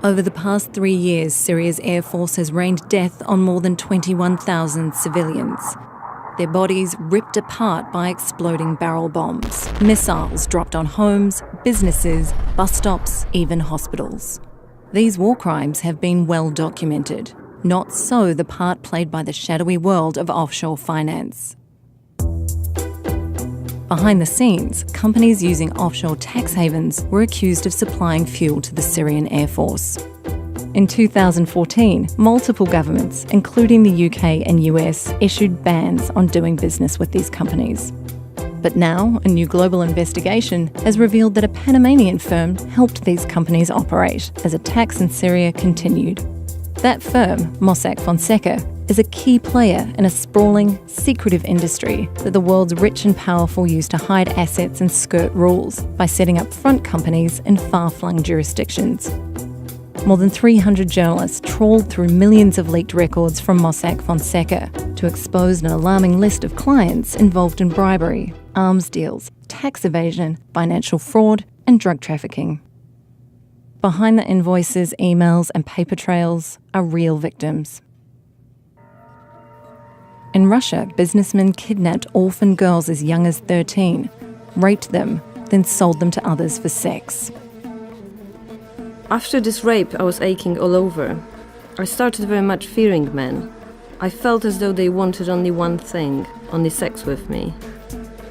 Over the past 3 years, Syria's Air Force has rained death on more than 21,000 civilians. Their bodies ripped apart by exploding barrel bombs, missiles dropped on homes, businesses, bus stops, even hospitals. These war crimes have been well documented. Not so the part played by the shadowy world of offshore finance. Behind the scenes, companies using offshore tax havens were accused of supplying fuel to the Syrian Air Force. In 2014, multiple governments, including the UK and US, issued bans on doing business with these companies. But now, a new global investigation has revealed that a Panamanian firm helped these companies operate as attacks in Syria continued. That firm, Mossack Fonseca, is a key player in a sprawling, secretive industry that the world's rich and powerful use to hide assets and skirt rules by setting up front companies in far-flung jurisdictions. More than 300 journalists trawled through millions of leaked records from Mossack Fonseca to expose an alarming list of clients involved in bribery, arms deals, tax evasion, financial fraud, and drug trafficking. Behind the invoices, emails, and paper trails are real victims. In Russia, businessmen kidnapped orphan girls as young as 13, raped them, then sold them to others for sex. After this rape, I was aching all over. I started very much fearing men. I felt as though they wanted only one thing, only sex with me.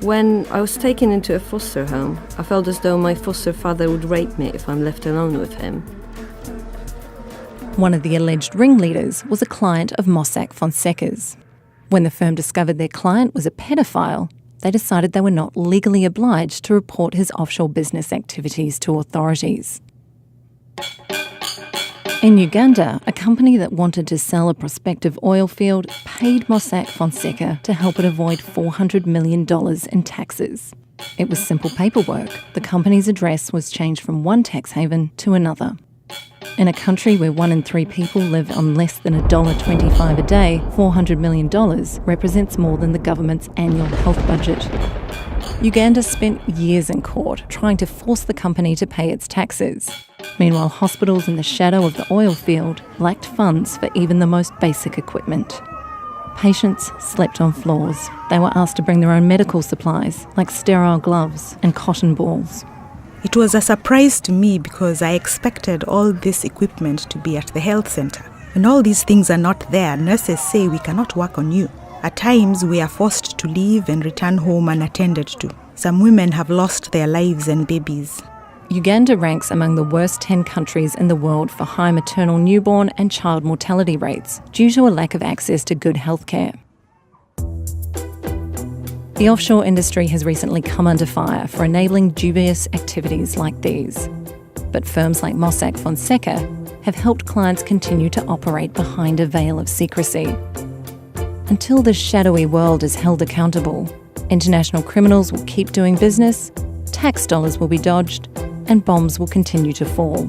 When I was taken into a foster home, I felt as though my foster father would rape me if I'm left alone with him. One of the alleged ringleaders was a client of Mossack Fonseca's. When the firm discovered their client was a pedophile, they decided they were not legally obliged to report his offshore business activities to authorities. In Uganda, a company that wanted to sell a prospective oil field paid Mossack Fonseca to help it avoid $400 million in taxes. It was simple paperwork. The company's address was changed from one tax haven to another. In a country where 1 in 3 people live on less than $1.25 a day, $400 million represents more than the government's annual health budget. Uganda spent years in court trying to force the company to pay its taxes. Meanwhile, hospitals in the shadow of the oil field lacked funds for even the most basic equipment. Patients slept on floors. They were asked to bring their own medical supplies, like sterile gloves and cotton balls. It was a surprise to me because I expected all this equipment to be at the health center. When all these things are not there, nurses say we cannot work on you. At times, we are forced to leave and return home unattended to. Some women have lost their lives and babies. Uganda ranks among the worst 10 countries in the world for high maternal, newborn and child mortality rates due to a lack of access to good healthcare. The offshore industry has recently come under fire for enabling dubious activities like these. But firms like Mossack Fonseca have helped clients continue to operate behind a veil of secrecy. Until this shadowy world is held accountable, international criminals will keep doing business, tax dollars will be dodged, and bombs will continue to fall.